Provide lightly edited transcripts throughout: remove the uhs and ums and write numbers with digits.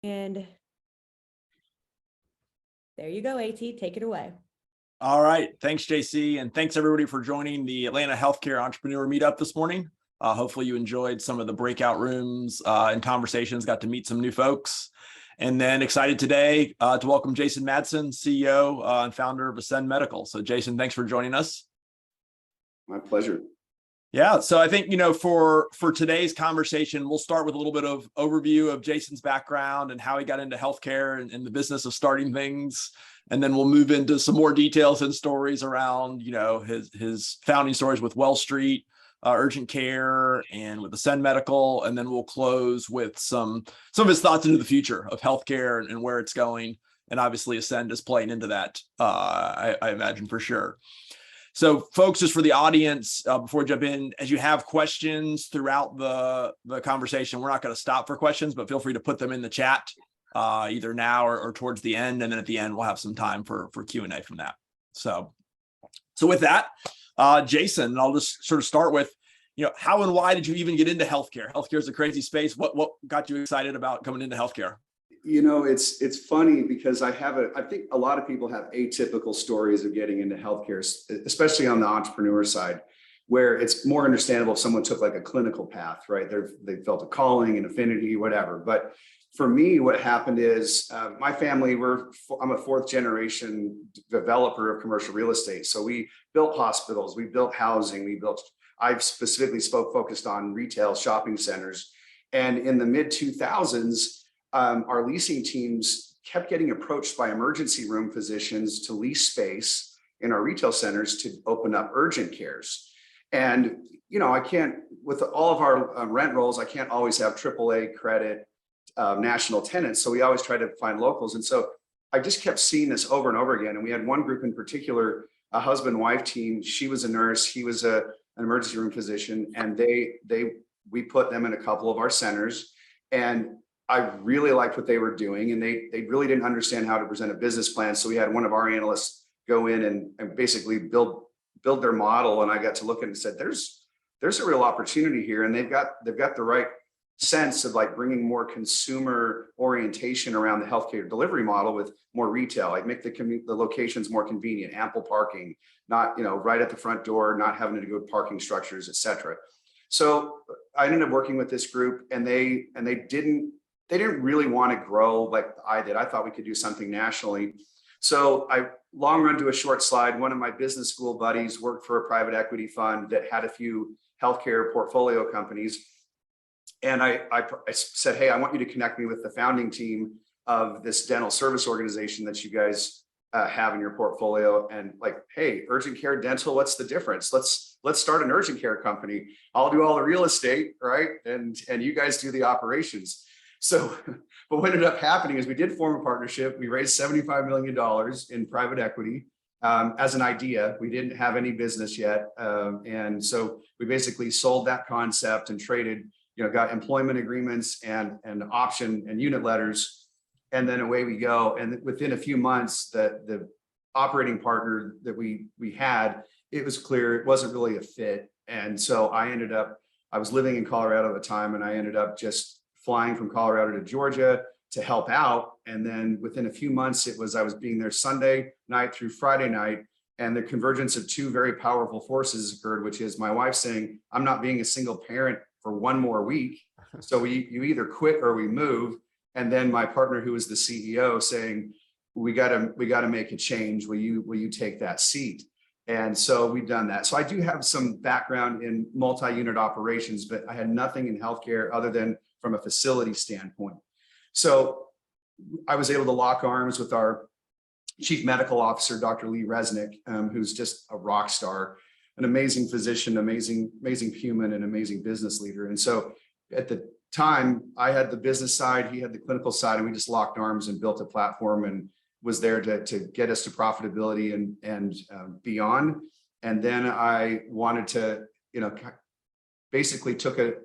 And there you go, AT, take it away. All right. Thanks, JC. And thanks everybody for joining the Atlanta Healthcare Entrepreneur Meetup this morning. Hopefully you enjoyed some of the breakout rooms and conversations, got to meet some new folks. And then excited today to welcome Jason Madsen, CEO and founder of Ascend Medical. So Jason, thanks for joining us. My pleasure. Yeah, so I think, for today's conversation, we'll start with a little bit of overview of Jason's background and how he got into healthcare and the business of starting things. And then we'll move into some more details and stories around, his founding stories with Well Street, Urgent Care, and with Ascend Medical. And then we'll close with some of his thoughts into the future of healthcare and where it's going. And obviously Ascend is playing into that, I imagine for sure. So folks, just for the audience, before we jump in, as you have questions throughout the conversation, we're not going to stop for questions, but feel free to put them in the chat either now or towards the end. And then at the end, we'll have some time for Q&A from that. So with that, Jason, I'll just sort of start with, how and why did you even get into healthcare? Healthcare is a crazy space. What got you excited about coming into healthcare? It's funny because I think a lot of people have atypical stories of getting into healthcare, especially on the entrepreneur side, where it's more understandable if someone took like a clinical path, right? They felt a calling, an affinity, whatever. But for me, what happened is my family, I'm a fourth generation developer of commercial real estate. So we built hospitals, we built housing, I specifically focused on retail shopping centers. And in the mid 2000s, our leasing teams kept getting approached by emergency room physicians to lease space in our retail centers to open up urgent cares. And, I can't, with all of our rent rolls, I can't always have AAA credit national tenants. So we always try to find locals. And so I just kept seeing this over and over again. And we had one group in particular, a husband-wife team. She was a nurse. He was an emergency room physician. And we put them in a couple of our centers. And I really liked what they were doing, and they really didn't understand how to present a business plan. So we had one of our analysts go in and basically build their model. And I got to look at it and said, there's a real opportunity here. And they've got the right sense of like bringing more consumer orientation around the healthcare delivery model with more retail, like make the locations more convenient, ample parking, not, right at the front door, not having to go to parking structures, et cetera. So I ended up working with this group, and they didn't really want to grow like I did. I thought we could do something nationally. So long run to a short slide, one of my business school buddies worked for a private equity fund that had a few healthcare portfolio companies. And I said, hey, I want you to connect me with the founding team of this dental service organization that you guys have in your portfolio. And like, hey, urgent care dental, what's the difference? Let's start an urgent care company. I'll do all the real estate, right? And you guys do the operations. So, but what ended up happening is we did form a partnership. We raised $75 million in private equity as an idea. We didn't have any business yet. And so we basically sold that concept and traded, got employment agreements and option and unit letters. And then away we go. And within a few months, the operating partner that we had, it was clear it wasn't really a fit. And so I was living in Colorado at the time, and I ended up just flying from Colorado to Georgia to help out. And then within a few months, I was being there Sunday night through Friday night. And the convergence of two very powerful forces occurred, which is my wife saying, I'm not being a single parent for one more week. So you either quit or we move. And then my partner, who was the CEO, saying, we got to make a change. Will you take that seat? And so we've done that. So I do have some background in multi-unit operations, but I had nothing in healthcare other than from a facility standpoint. So I was able to lock arms with our chief medical officer, Dr. Lee Resnick, who's just a rock star, an amazing physician, amazing human, and amazing business leader. And so at the time, I had the business side, he had the clinical side, and we just locked arms and built a platform and was there to get us to profitability and beyond. And then I wanted to, basically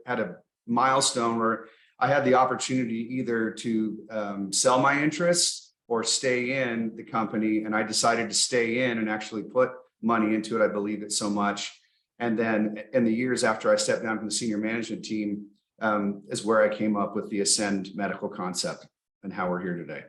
had a milestone where I had the opportunity either to sell my interests or stay in the company. And I decided to stay in and actually put money into it. I believed it so much. And then in the years after I stepped down from the senior management team is where I came up with the Ascend Medical concept. how we're here today.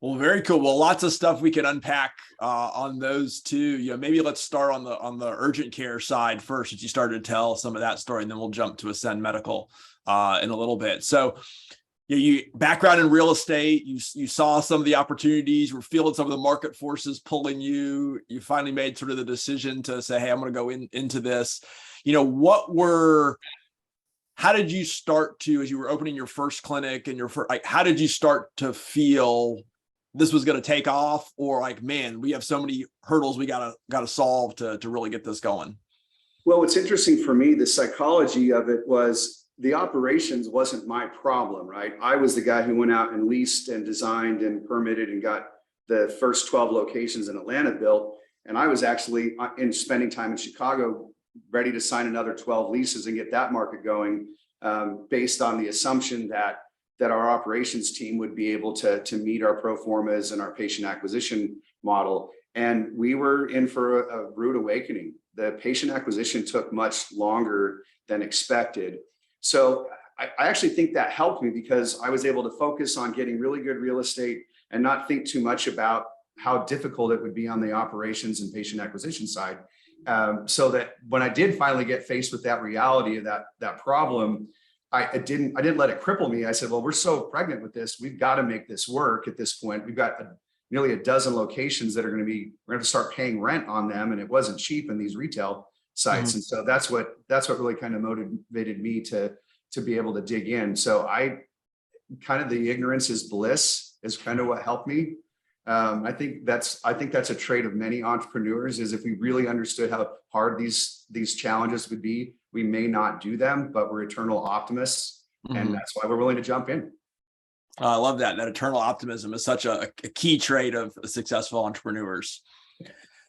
Well, very cool. Well, lots of stuff we can unpack on those two. Maybe let's start on the urgent care side first, as you started to tell some of that story, and then we'll jump to Ascend Medical in a little bit. So, you background in real estate, you saw some of the opportunities, were feeling some of the market forces pulling you. You finally made sort of the decision to say, "Hey, I'm going to go into this." How did you start to, as you were opening your first clinic and how did you start to feel this was going to take off, or like, man, we have so many hurdles we gotta solve to really get this going? Well, what's interesting for me, the psychology of it was the operations wasn't my problem, right? I was the guy who went out and leased and designed and permitted and got the first 12 locations in Atlanta built. And I was actually in spending time in Chicago, ready to sign another 12 leases and get that market going, based on the assumption that our operations team would be able to meet our pro formas and our patient acquisition model. And we were in for a rude awakening. The patient acquisition took much longer than expected. So I actually think that helped me, because I was able to focus on getting really good real estate and not think too much about how difficult it would be on the operations and patient acquisition side. So that when I did finally get faced with that reality of that problem, I didn't let it cripple me. I said, well, we're so pregnant with this, we've got to make this work at this point. We've got nearly a dozen locations that we're going to start paying rent on them. And it wasn't cheap in these retail sites. And so that's what really kind of motivated me to be able to dig in. So I kind of, the ignorance is bliss is kind of what helped me. I think that's a trait of many entrepreneurs, is if we really understood how hard these challenges would be, we may not do them, but we're eternal optimists. And that's why we're willing to jump in. I love that eternal optimism is such a key trait of successful entrepreneurs.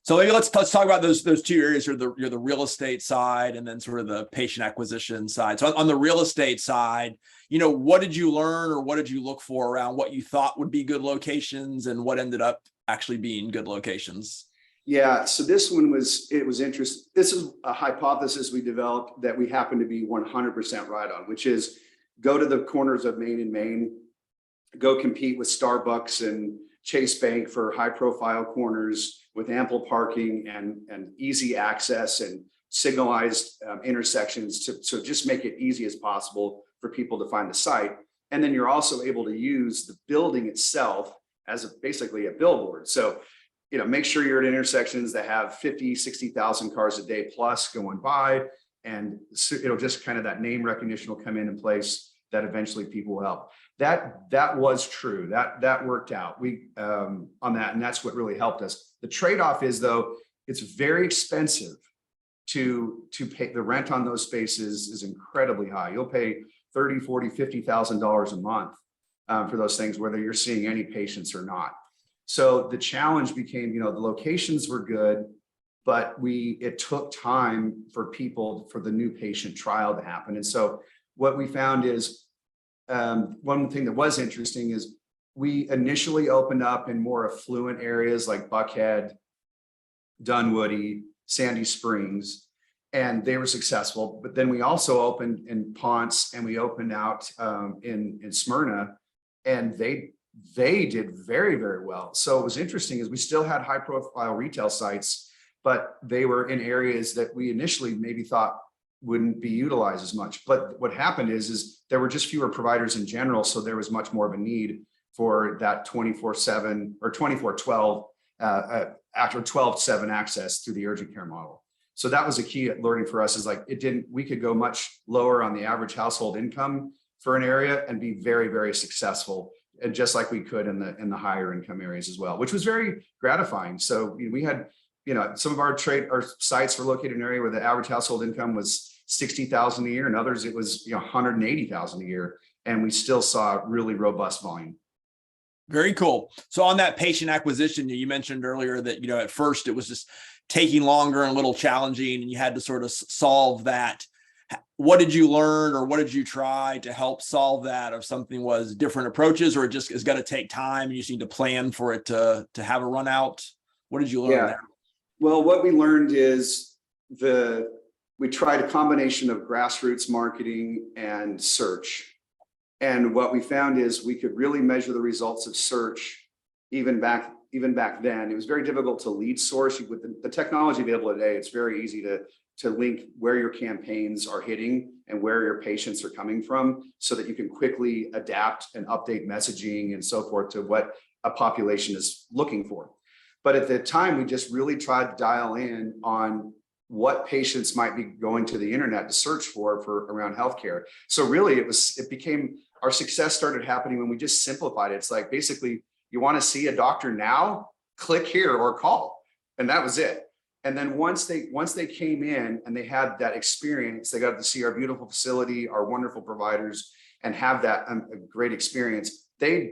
So maybe let's talk about those two areas. You're the real estate side, and then sort of the patient acquisition side. So on the real estate side, what did you learn, or what did you look for around what you thought would be good locations and what ended up actually being good locations? Yeah, so this one was interesting. This is a hypothesis we developed that we happen to be 100% right on, which is go to the corners of Main and Main, go compete with Starbucks and Chase Bank for high profile corners with ample parking and easy access and signalized intersections so just make it easy as possible for people to find the site. And then you're also able to use the building itself as basically a billboard. So, make sure you're at intersections that have 50, 60,000 cars a day plus going by. And just kind of that name recognition will come in place that eventually people will help. That was true. That worked out. We on that, and that's what really helped us. The trade-off is, though, it's very expensive to pay. The rent on those spaces is incredibly high. You'll pay $30,000, $40,000, $50,000 a month for those things, whether you're seeing any patients or not. So the challenge became, the locations were good, but it took time for the new patient trial to happen. And so what we found is, one thing that was interesting is we initially opened up in more affluent areas like Buckhead, Dunwoody, Sandy Springs, and they were successful. But then we also opened in Ponce, and we opened out in Smyrna, and they did very, very well. So it was interesting is we still had high profile retail sites, but they were in areas that we initially maybe thought wouldn't be utilized as much. But what happened is there were just fewer providers in general. So there was much more of a need for that 24/7 or 24/12 after 12/7 access through the urgent care model. So that was a key learning for us, is like we could go much lower on the average household income for an area and be very, very successful. And just like we could in the higher income areas as well, which was very gratifying. So we had, some of our sites were located in an area where the average household income was $60,000 a year, and others it was $180,000 a year, and we still saw really robust volume. Very cool. So on that patient acquisition, you mentioned earlier that at first it was just taking longer and a little challenging, and you had to sort of solve that. What did you learn, or what did you try to help solve that? If something was different approaches, or it just is going to take time and you just need to plan for it to have a run out? What did you learn there? Well, what we learned is we tried a combination of grassroots marketing and search. And what we found is we could really measure the results of search even back then. It was very difficult to lead source. With the technology available today, it's very easy to link where your campaigns are hitting and where your patients are coming from so that you can quickly adapt and update messaging and so forth to what a population is looking for. But at the time, we just really tried to dial in on what patients might be going to the internet to search for around healthcare. So really our success started happening when we just simplified it. It's like, basically, you want to see a doctor now, click here or call. And that was it. And then once they came in and they had that experience, they got to see our beautiful facility, our wonderful providers, and have that a great experience. They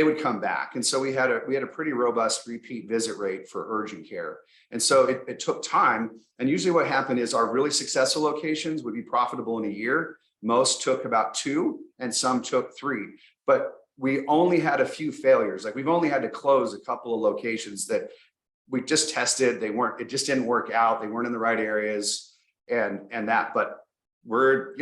would come back. And so we had a pretty robust repeat visit rate for urgent care. And so it took time. And usually what happened is our really successful locations would be profitable in a year. Most took about 2 and some took 3. But we only had a few failures. Like, we've only had to close a couple of locations that we just tested. It just didn't work out. They weren't in the right areas but we're,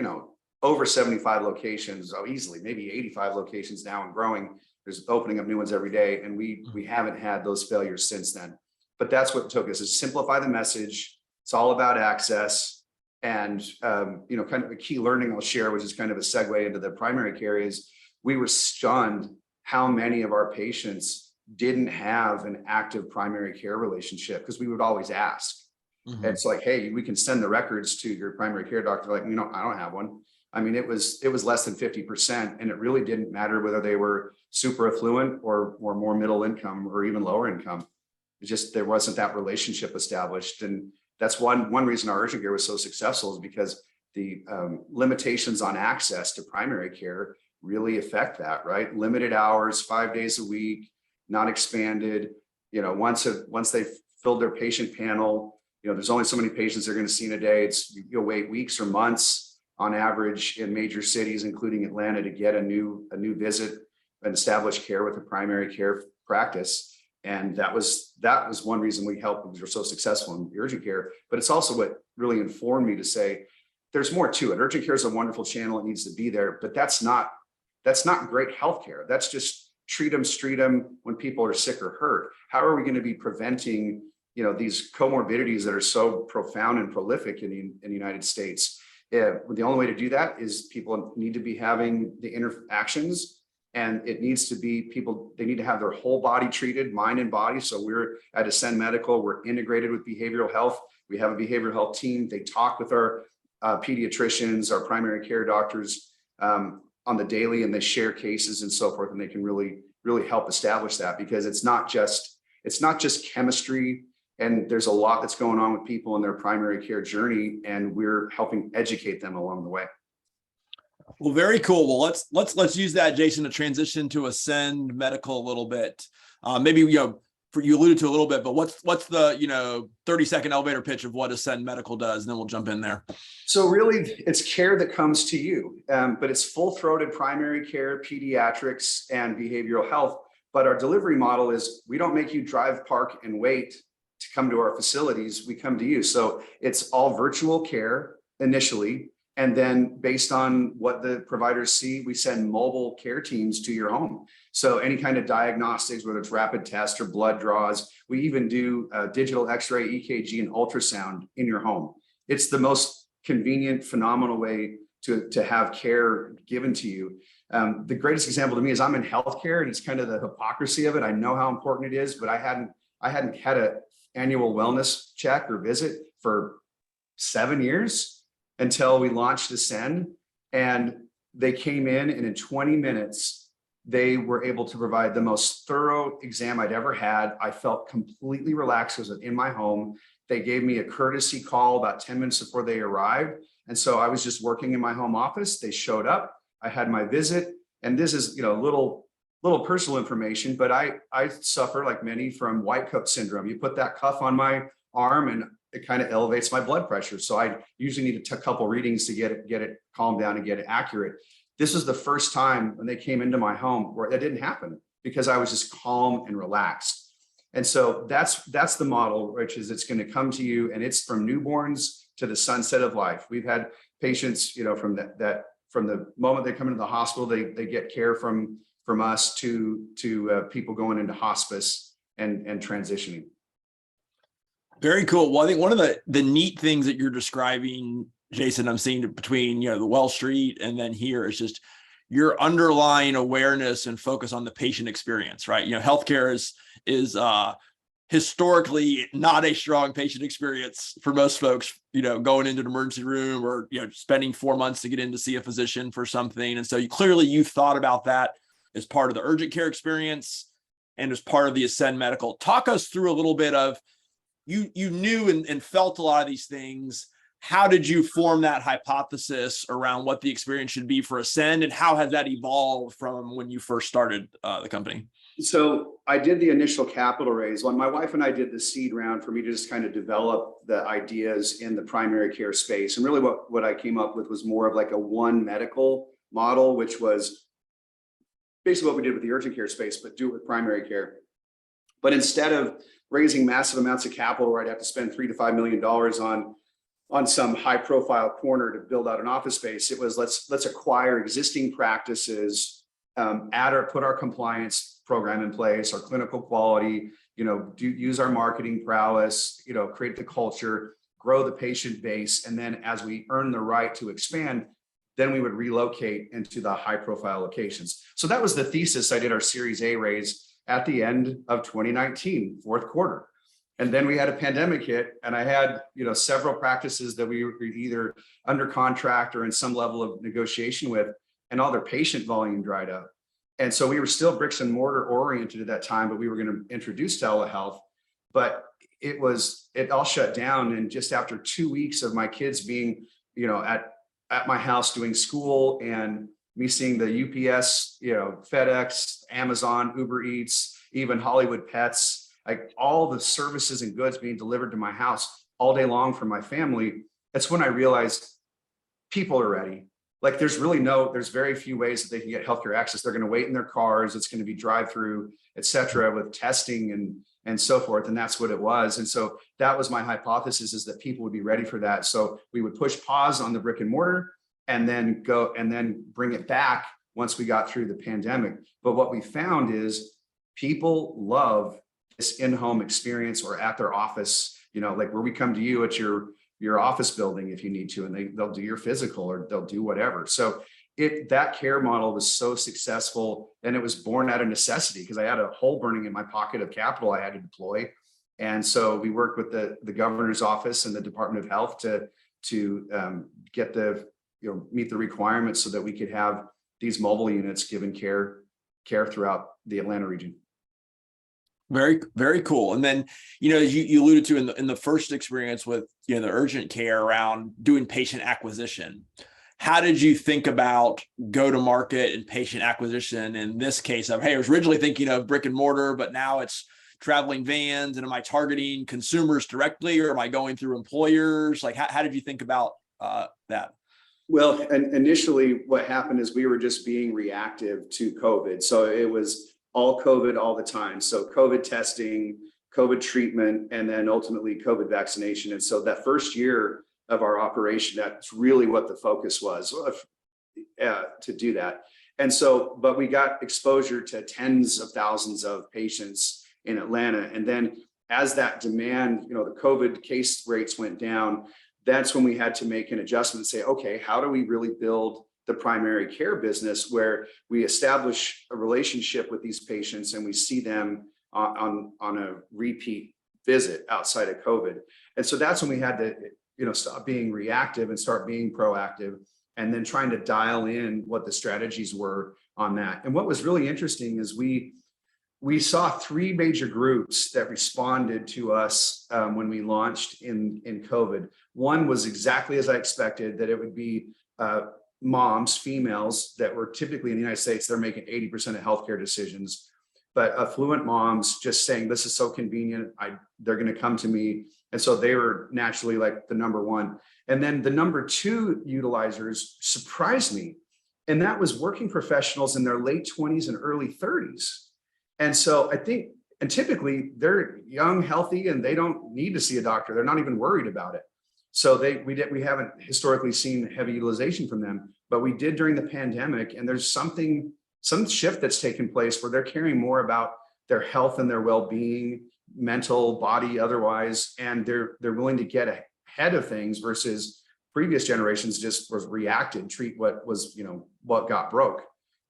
over 75 locations, easily, maybe 85 locations now and growing. There's opening up new ones every day. And we haven't had those failures since then. But that's what it took us, is simplify the message. It's all about access. And, kind of a key learning I'll share, which is kind of a segue into the primary care, is we were stunned how many of our patients didn't have an active primary care relationship, because we would always ask. Mm-hmm. And it's like, hey, we can send the records to your primary care doctor. Like, I don't have one. I mean, it was less than 50%. And it really didn't matter whether they were super affluent or more middle income or even lower income. It's just, there wasn't that relationship established. And that's one reason our urgent care was so successful, is because the limitations on access to primary care really affect that, right? Limited hours, 5 days a week, not expanded. Once they've filled their patient panel, there's only so many patients they're going to see in a day. You'll wait weeks or months on average in major cities, including Atlanta, to get a new visit and establish care with a primary care practice. And that was one reason we helped, because we're so successful in urgent care. But it's also what really informed me to say, there's more to it. Urgent care is a wonderful channel. It needs to be there, but that's not great healthcare. That's just treat them when people are sick or hurt. How are we going to be preventing, these comorbidities that are so profound and prolific in the United States? The only way to do that is people need to be having the interactions, and it needs to be they need to have their whole body treated, mind and body. So we're at Ascend Medical, we're integrated with behavioral health. We have a behavioral health team. They talk with our pediatricians, our primary care doctors on the daily, and they share cases and so forth. And they can really, really help establish that, because it's not just chemistry. And there's a lot that's going on with people in their primary care journey, and we're helping educate them along the way. Well, very cool. Well, let's use that, Jason, to transition to Ascend Medical a little bit. Maybe you alluded to a little bit, but what's the 30-second elevator pitch of what Ascend Medical does, and then we'll jump in there. So really, it's care that comes to you, but it's full-throated primary care, pediatrics, and behavioral health. But our delivery model is, we don't make you drive, park, and wait to come to our facilities. We come to you. So it's all virtual care initially. And then based on what the providers see, we send mobile care teams to your home. So any kind of diagnostics, whether it's rapid tests or blood draws, we even do digital X-ray, EKG, and ultrasound in your home. It's the most convenient, phenomenal way to have care given to you. The greatest example to me is, I'm in healthcare, and it's kind of the hypocrisy of it. I know how important it is, but I hadn't had an annual wellness check or visit for 7 years. Until we launched Ascend, and they came in, and in 20 minutes, they were able to provide the most thorough exam I'd ever had. I felt completely relaxed because I was in my home. They gave me a courtesy call about 10 minutes before they arrived. And so I was just working in my home office. They showed up, I had my visit, and this is, little personal information, but I suffer, like many, from white coat syndrome. You put that cuff on my arm, and it kind of elevates my blood pressure. So I usually need a couple readings to get it calmed down and get it accurate. This was the first time when they came into my home where that didn't happen, because I was just calm and relaxed. And so that's the model, which is, it's going to come to you, and it's from newborns to the sunset of life. We've had patients, from that from the moment they come into the hospital, they get care from us to people going into hospice and transitioning. Very cool. Well, I think one of the neat things that you're describing, Jason, I'm seeing between, the Well Street and then here is just your underlying awareness and focus on the patient experience, right? Healthcare is historically not a strong patient experience for most folks, going into an emergency room or, spending 4 months to get in to see a physician for something. And so you've thought about that as part of the urgent care experience and as part of the Ascend Medical. Talk us through a little bit of, you knew and felt a lot of these things. How did you form that hypothesis around what the experience should be for Ascend, and how has that evolved from when you first started the company? So I did the initial capital raise. Well, my wife and I did the seed round for me to just kind of develop the ideas in the primary care space. And really what I came up with was more of like a one medical model, which was basically what we did with the urgent care space, but do it with primary care. But instead of raising massive amounts of capital where I'd have to spend $3 to $5 million on some high profile corner to build out an office space, it was let's acquire existing practices, put our compliance program in place, our clinical quality, use our marketing prowess, create the culture, grow the patient base. And then as we earn the right to expand, then we would relocate into the high profile locations. So that was the thesis. I did our Series A raise at the end of 2019, fourth quarter. And then we had a pandemic hit, and I had, several practices that we were either under contract or in some level of negotiation with, and all their patient volume dried up. And so we were still bricks and mortar oriented at that time, but we were going to introduce telehealth, but it all shut down. And just after 2 weeks of my kids being, at my house doing school, and me seeing the UPS, FedEx, Amazon, Uber Eats, even Hollywood Pets, like all the services and goods being delivered to my house all day long from my family, that's when I realized people are ready. Like there's very few ways that they can get healthcare access. They're going to wait in their cars. It's going to be drive-through, et cetera, with testing and so forth. And that's what it was. And so that was my hypothesis, is that people would be ready for that. So we would push pause on the brick and mortar and then bring it back once we got through the pandemic. But what we found is people love this in-home experience or at their office, like where we come to you at your office building if you need to, and they'll do your physical or they'll do whatever. So that care model was so successful, and it was born out of necessity because I had a hole burning in my pocket of capital I had to deploy. And so we worked with the governor's office and the Department of Health to get meet the requirements so that we could have these mobile units giving care throughout the Atlanta region. Very, very cool. And then, as you alluded to in the first experience with, the urgent care around doing patient acquisition, how did you think about go-to-market and patient acquisition in this case of, hey, I was originally thinking of brick and mortar, but now it's traveling vans, and am I targeting consumers directly, or am I going through employers? Like, how did you think about that? Well, and initially what happened is we were just being reactive to COVID. So it was all COVID all the time. So COVID testing, COVID treatment, and then ultimately COVID vaccination. And so that first year of our operation, that's really what the focus was to do that. And so, but we got exposure to tens of thousands of patients in Atlanta. And then as that demand, the COVID case rates went down, that's when we had to make an adjustment and say, okay, how do we really build the primary care business where we establish a relationship with these patients and we see them on a repeat visit outside of COVID. And so that's when we had to, stop being reactive and start being proactive, and then trying to dial in what the strategies were on that. And what was really interesting is we saw three major groups that responded to us when we launched in COVID. One was exactly as I expected, that it would be moms, females that were typically in the United States, they're making 80% of healthcare decisions, but affluent moms just saying, this is so convenient, they're going to come to me. And so they were naturally like the number one. And then the number two utilizers surprised me. And that was working professionals in their late 20s and early 30s. And so I think, and typically they're young, healthy, and they don't need to see a doctor. They're not even worried about it. So we haven't historically seen heavy utilization from them. but we did during the pandemic. And there's some shift that's taken place where they're caring more about their health and their well-being, mental, body, otherwise, and they're willing to get ahead of things versus previous generations just was reacted, treat what was, what got broke,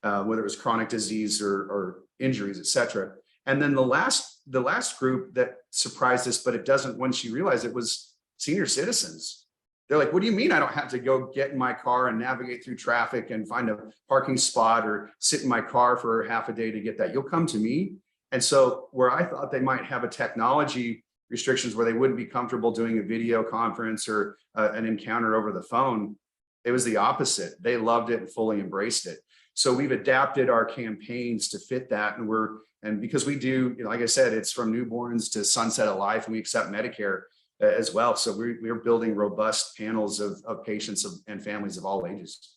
whether it was chronic disease or injuries, et cetera. And then the last group that surprised us, but it doesn't, once you realize it, was senior citizens. They're like, what do you mean I don't have to go get in my car and navigate through traffic and find a parking spot or sit in my car for half a day to get that? You'll come to me. And so where I thought they might have a technology restrictions where they wouldn't be comfortable doing a video conference or an encounter over the phone, it was the opposite. They loved it and fully embraced it. So we've adapted our campaigns to fit that. And because we do, like I said, it's from newborns to sunset of life, and we accept Medicare as well. So we're building robust panels of patients and families of all ages.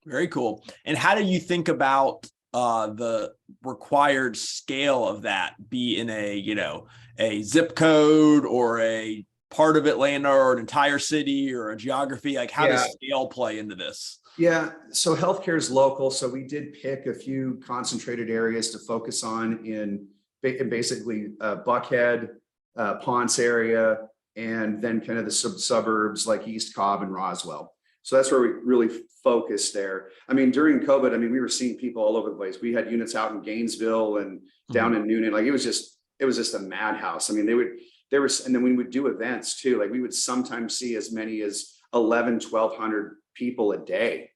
Very cool. And how do you think about the required scale of that, be in a zip code or a part of Atlanta or an entire city or a geography? Like, how does scale play into this? Yeah, so healthcare is local. So we did pick a few concentrated areas to focus on in basically Buckhead, Ponce area, and then kind of the suburbs like East Cobb and Roswell. So that's where we really focused there. I mean, during COVID, we were seeing people all over the place. We had units out in Gainesville and down in Noonan. Like it was just a madhouse. And then we would do events too. Like we would sometimes see as many as 1,200 people a day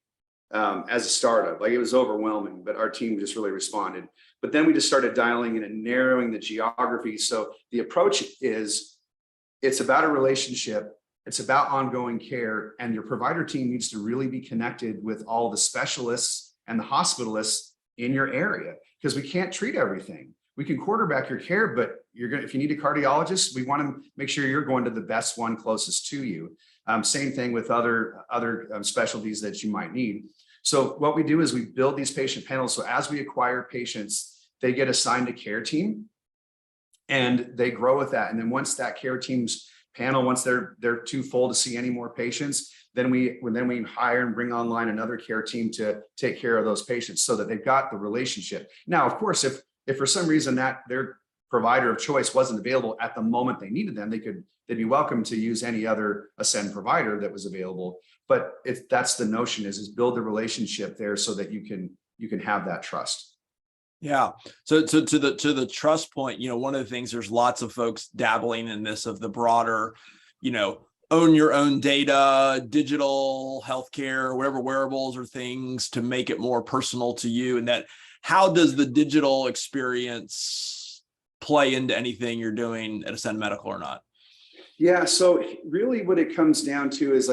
as a startup. Like it was overwhelming, but our team just really responded. But then we just started dialing in and narrowing the geography. So the approach is, it's about a relationship. It's about ongoing care, and your provider team needs to really be connected with all the specialists and the hospitalists in your area, because we can't treat everything. We can quarterback your care, but if you need a cardiologist, we want to make sure you're going to the best one closest to you. Same thing with other specialties that you might need. So what we do is we build these patient panels. So as we acquire patients, they get assigned a care team and they grow with that. And then once that care team's panel, once they're too full to see any more patients, then we hire and bring online another care team to take care of those patients so that they've got the relationship. Now, of course, if for some reason that their provider of choice wasn't available at the moment they needed them, they'd be welcome to use any other Ascend provider that was available. But if that's the notion is build the relationship there so that you can have that trust. Yeah. So to the trust point, one of the things, there's lots of folks dabbling in this of the broader, own your own data, digital healthcare, whatever wearables or things to make it more personal to you. And that, how does the digital experience play into anything you're doing at Ascend Medical or not? Yeah. So really what it comes down to is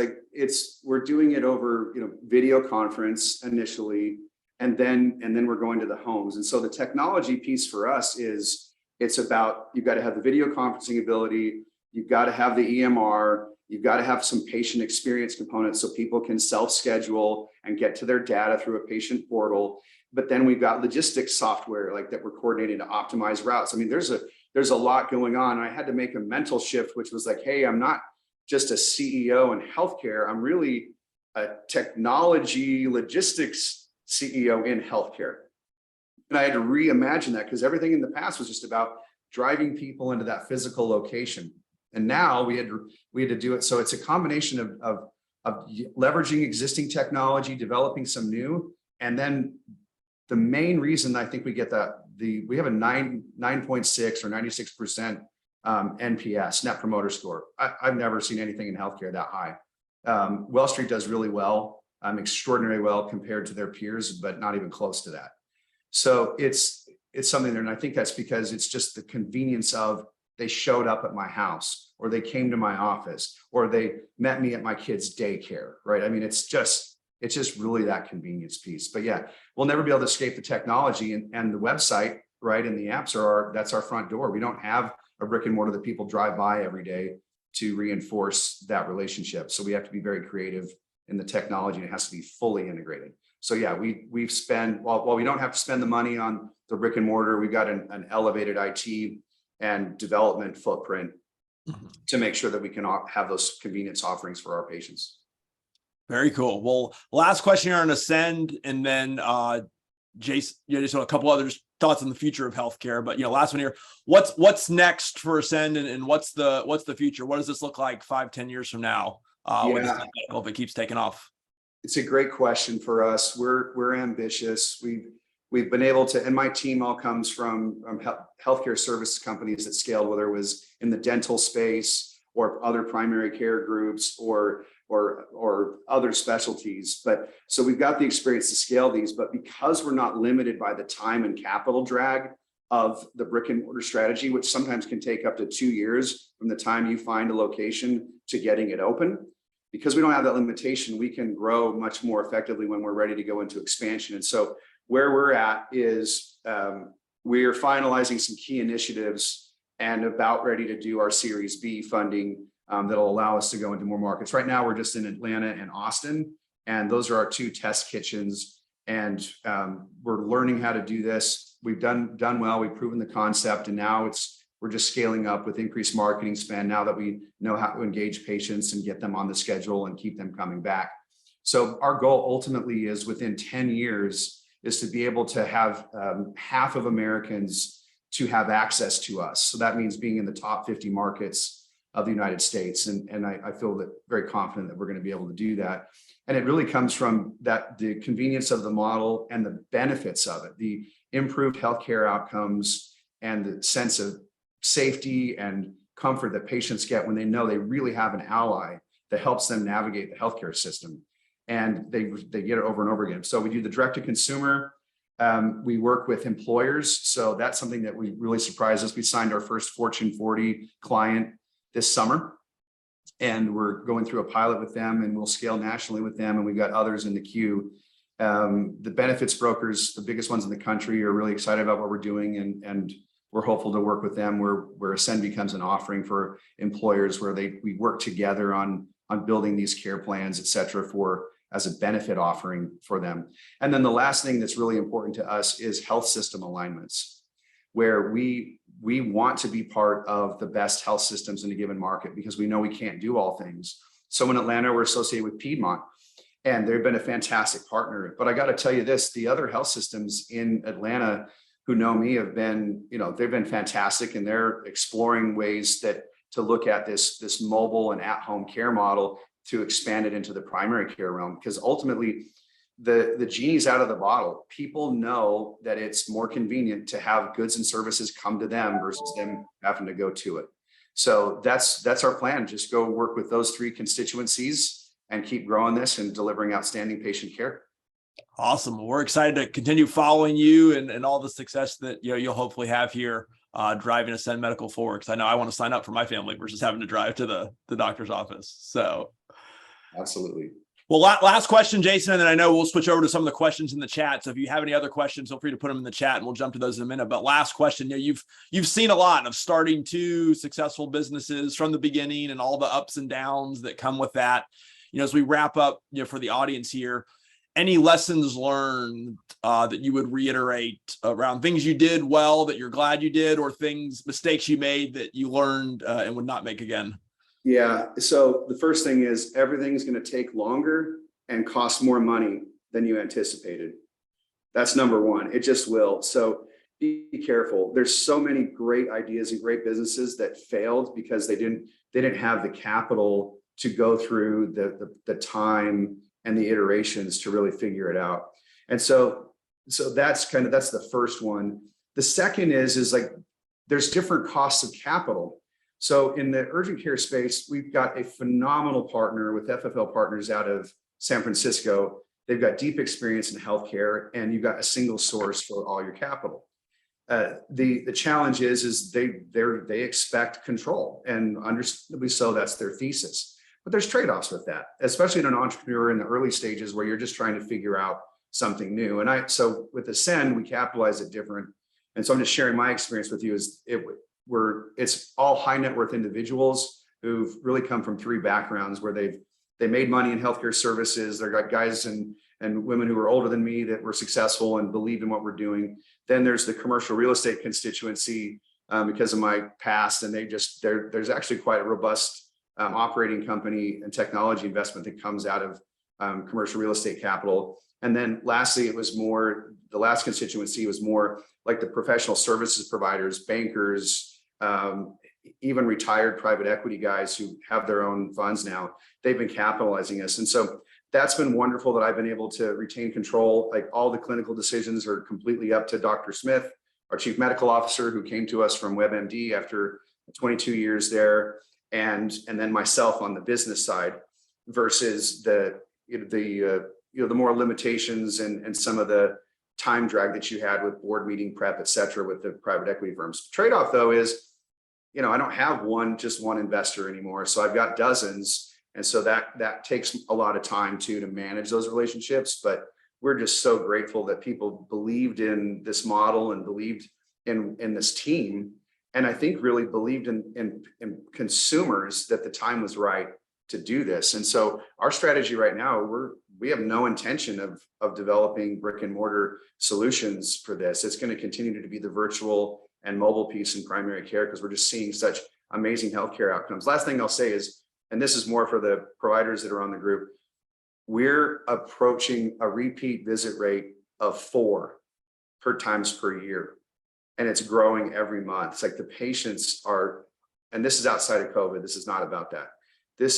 we're doing it over, video conference initially. And then we're going to the homes. And so the technology piece for us is, it's about, you've got to have the video conferencing ability. You've got to have the EMR. You've got to have some patient experience components so people can self-schedule and get to their data through a patient portal. But then we've got logistics software that we're coordinating to optimize routes. There's a lot going on. I had to make a mental shift, which was like, hey, I'm not just a CEO in healthcare. I'm really a technology logistics CEO in healthcare. And I had to reimagine that, because everything in the past was just about driving people into that physical location. And now we had to do it. So it's a combination of leveraging existing technology, developing some new. And then the main reason I think we get we have a 9.6 or 96% NPS, Net Promoter Score. I've never seen anything in healthcare that high. Wall Street does really well. Extraordinarily well compared to their peers, but not even close to that. So it's something there. And I think that's because it's just the convenience of, they showed up at my house, or they came to my office, or they met me at my kid's daycare, right? It's just really that convenience piece. But yeah, we'll never be able to escape the technology and the website, right? And the apps that's our front door. We don't have a brick and mortar that people drive by every day to reinforce that relationship. So we have to be very creative in the technology, and it has to be fully integrated. So yeah, we've spent, while we don't have to spend the money on the brick and mortar, we've got an elevated IT and development footprint to make sure that we can have those convenience offerings for our patients. Very cool. Well, last question here on Ascend, and then Jason, just a couple other thoughts on the future of healthcare. But last one here. What's next for Ascend, and what's the future? What does this look like 5-10 years from now? With Ascend Medical, if it keeps taking off? It's a great question for us. We're ambitious. We've been able to, and my team all comes from healthcare service companies that scaled, whether it was in the dental space or other primary care groups or other specialties. But so we've got the experience to scale these, but because we're not limited by the time and capital drag of the brick and mortar strategy, which sometimes can take up to 2 years from the time you find a location to getting it open, because we don't have that limitation, we can grow much more effectively when we're ready to go into expansion. And so where we're at is we're finalizing some key initiatives and about ready to do our Series B funding that'll allow us to go into more markets. Right now, we're just in Atlanta and Austin, and those are our 2 test kitchens. And we're learning how to do this. We've done well. We've proven the concept, and now we're just scaling up with increased marketing spend now that we know how to engage patients and get them on the schedule and keep them coming back. So our goal ultimately is within 10 years is to be able to have half of Americans to have access to us. So that means being in the top 50 markets of the United States. And I feel that very confident that we're going to be able to do that. And it really comes from the convenience of the model and the benefits of it, the improved healthcare outcomes and the sense of safety and comfort that patients get when they know they really have an ally that helps them navigate the healthcare system. And they get it over and over again. So we do the direct to consumer. We work with employers. So that's something that we really surprised us. We signed our first Fortune 40 client this summer, and we're going through a pilot with them, and we'll scale nationally with them. And we've got others in the queue. The benefits brokers, the biggest ones in the country, are really excited about what we're doing, and we're hopeful to work with them where Ascend becomes an offering for employers where we work together on building these care plans, et cetera, as a benefit offering for them. And then the last thing that's really important to us is health system alignments, where we want to be part of the best health systems in a given market because we know we can't do all things. So in Atlanta, we're associated with Piedmont, and they've been a fantastic partner. But I got to tell you this, the other health systems in Atlanta who know me have been, they've been fantastic, and they're exploring ways to look at this mobile and at-home care model to expand it into the primary care realm, because ultimately the genie's out of the bottle. People know that it's more convenient to have goods and services come to them versus them having to go to it. So that's our plan. Just go work with those 3 constituencies and keep growing this and delivering outstanding patient care. Awesome. We're excited to continue following you and all the success that you'll hopefully have here driving Ascend Medical forward. Because I know I want to sign up for my family versus having to drive to the doctor's office. So absolutely. Well, last question, Jason, and then I know we'll switch over to some of the questions in the chat. So if you have any other questions, feel free to put them in the chat and we'll jump to those in a minute. But last question, you've seen a lot of starting 2 successful businesses from the beginning and all the ups and downs that come with that. As we wrap up, for the audience here, any lessons learned that you would reiterate around things you did well that you're glad you did, or mistakes you made that you learned and would not make again? Yeah. So the first thing is everything's going to take longer and cost more money than you anticipated. That's number one. It just will. So be careful. There's so many great ideas and great businesses that failed because they didn't have the capital to go through the time and the iterations to really figure it out. And so that's the first one. The second is like there's different costs of capital. So in the urgent care space, we've got a phenomenal partner with FFL Partners out of San Francisco. They've got deep experience in healthcare, and you've got a single source for all your capital. The challenge is they expect control, and understandably so, that's their thesis. But there's trade-offs with that, especially in an entrepreneur in the early stages where you're just trying to figure out something new. And so with Ascend, we capitalize it different. And so I'm just sharing my experience with you. It's all high net worth individuals who've really come from 3 backgrounds where they made money in healthcare services. They've got guys and women who are older than me that were successful and believed in what we're doing. Then there's the commercial real estate constituency because of my past, and there's actually quite a robust operating company and technology investment that comes out of commercial real estate capital. And then lastly, the last constituency was more like the professional services providers, bankers, even retired private equity guys who have their own funds now. They've been capitalizing us. And so that's been wonderful that I've been able to retain control. Like all the clinical decisions are completely up to Dr. Smith, our chief medical officer, who came to us from WebMD after 22 years there. And then myself on the business side versus the more limitations and some of the time drag that you had with board meeting prep, et cetera, with the private equity firms. Trade-off though is, I don't have just one investor anymore. So I've got dozens. And so that takes a lot of time too, to manage those relationships. But we're just so grateful that people believed in this model and believed in this team. And I think really believed in consumers that the time was right to do this. And so our strategy right now, we have no intention of developing brick and mortar solutions for this. It's going to continue to be the virtual and mobile piece in primary care because we're just seeing such amazing healthcare outcomes. Last thing I'll say is, and this is more for the providers that are on the group, we're approaching a repeat visit rate of 4 times per year. And it's growing every month. It's like the patients are, and this is outside of COVID, this is not about that. They're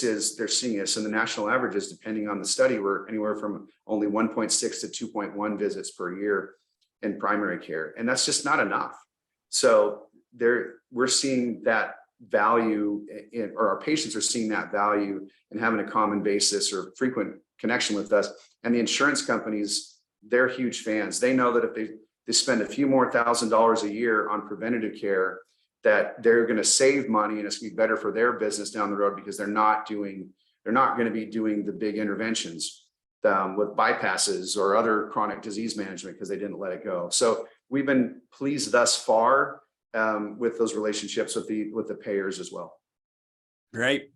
seeing us, and the national averages, depending on the study, were anywhere from only 1.6 to 2.1 visits per year in primary care. And that's just not enough. So we're seeing that value or our patients are seeing that value in having a common basis or frequent connection with us. And the insurance companies, they're huge fans. They know that if they spend a few more $1,000s a year on preventative care, that they're going to save money and it's going to be better for their business down the road because they're not going to be doing the big interventions with bypasses or other chronic disease management because they didn't let it go. So we've been pleased thus far with those relationships with the payers as well. Great.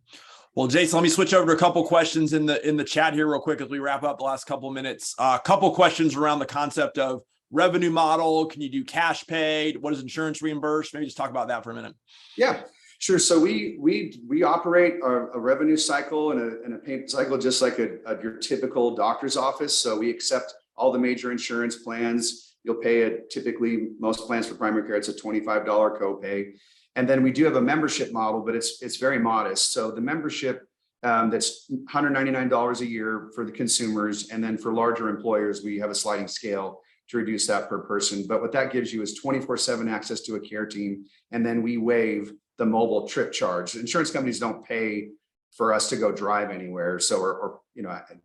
Well, Jason, let me switch over to a couple questions in the chat here real quick as we wrap up the last couple of minutes. A couple questions around the concept of revenue model. Can you do cash paid? What is insurance reimbursed? Maybe just talk about that for a minute. Yeah, sure. So we operate a revenue cycle and a payment cycle just like your typical doctor's office. So we accept all the major insurance plans. You'll pay typically most plans for primary care, it's a $25 copay. And then we do have a membership model, but it's very modest. So the membership that's $199 a year for the consumers. And then for larger employers, we have a sliding scale to reduce that per person. But what that gives you is 24/7 access to a care team. And then we waive the mobile trip charge. Insurance companies don't pay for us to go drive anywhere. So, or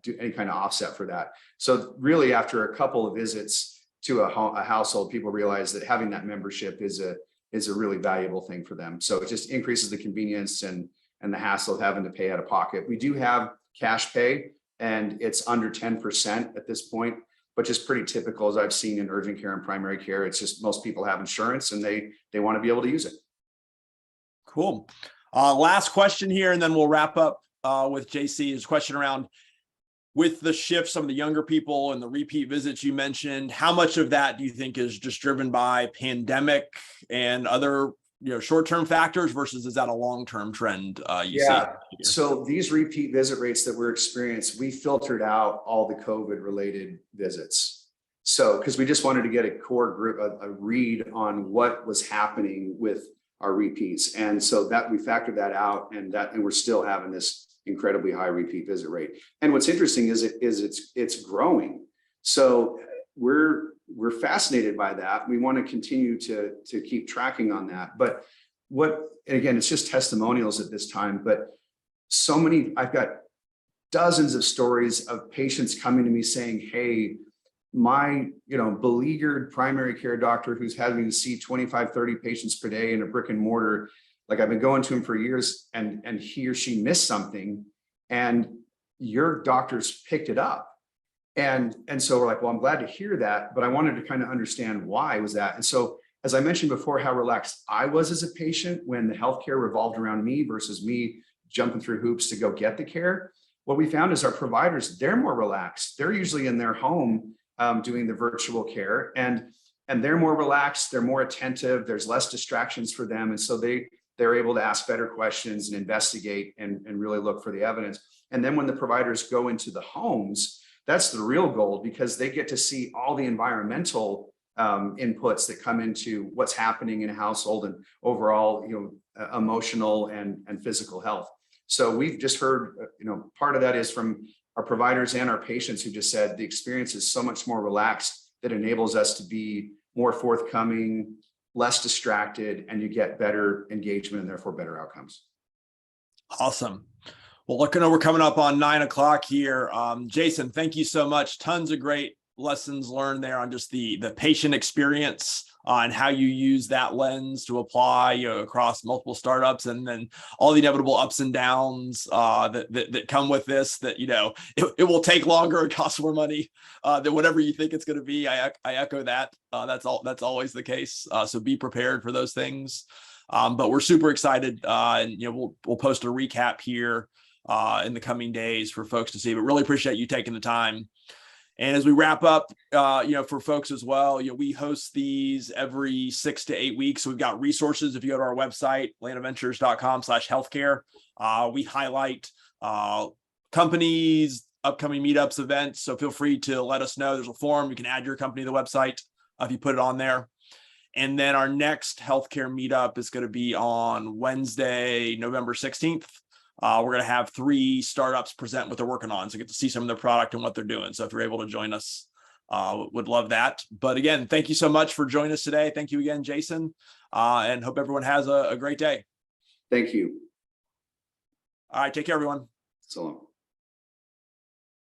do any kind of offset for that. So really after a couple of visits to a household, people realize that having that membership is a really valuable thing for them. So it just increases the convenience and the hassle of having to pay out of pocket. We do have cash pay and it's under 10% at this point, which is pretty typical as I've seen in urgent care and primary care. It's just most people have insurance and they want to be able to use it. Cool. Last question here, and then we'll wrap up with JC. Is a question around with the shift, some of the younger people and the repeat visits you mentioned, how much of that do you think is just driven by pandemic and other short-term factors versus is that a long-term trend you see? So these repeat visit rates that we're experiencing, we filtered out all the COVID related visits. So because we just wanted to get a core group, a read on what was happening with our repeats. And so that we factored that out and we're still having this incredibly high repeat visit rate. And what's interesting is it's growing. So we're fascinated by that. We want to continue to keep tracking on that. But and again, it's just testimonials at this time, but I've got dozens of stories of patients coming to me saying, hey, my beleaguered primary care doctor who's having to see 25, 30 patients per day in a brick and mortar, like I've been going to him for years and he or she missed something and your doctor's picked it up. And so we're like, well, I'm glad to hear that, but I wanted to kind of understand why was that. And so, as I mentioned before, how relaxed I was as a patient when the healthcare revolved around me versus me jumping through hoops to go get the care. What we found is our providers, they're more relaxed. They're usually in their home doing the virtual care and they're more relaxed. They're more attentive. There's less distractions for them. And so they they're able to ask better questions and investigate and really look for the evidence. And then when the providers go into the homes, that's the real goal, because they get to see all the environmental inputs that come into what's happening in a household and overall, emotional and physical health. So we've just heard, part of that is from our providers and our patients who just said the experience is so much more relaxed that enables us to be more forthcoming, less distracted, and you get better engagement and therefore better outcomes. Awesome. Well, look, I know we're coming up on 9 o'clock here. Jason, thank you so much. Tons of great lessons learned there on just the patient experience and how you use that lens to apply across multiple startups, and then all the inevitable ups and downs that come with this, that it will take longer and cost more money than whatever you think it's going to be. I echo that. That's always the case. So be prepared for those things. But we're super excited, and we'll post a recap here in the coming days for folks to see. But really appreciate you taking the time. And as we wrap up, for folks as well, we host these every 6 to 8 weeks. So we've got resources. If you go to our website, landofventures.com/healthcare, we highlight companies, upcoming meetups, events. So feel free to let us know. There's a form. You can add your company to the website if you put it on there. And then our next healthcare meetup is going to be on Wednesday, November 16th. We're going to have 3 startups present what they're working on, so get to see some of their product and what they're doing. So if you're able to join us, would love that. But again, thank you so much for joining us today. Thank you again, Jason, and hope everyone has a great day. Thank you. All right, take care, everyone. So long.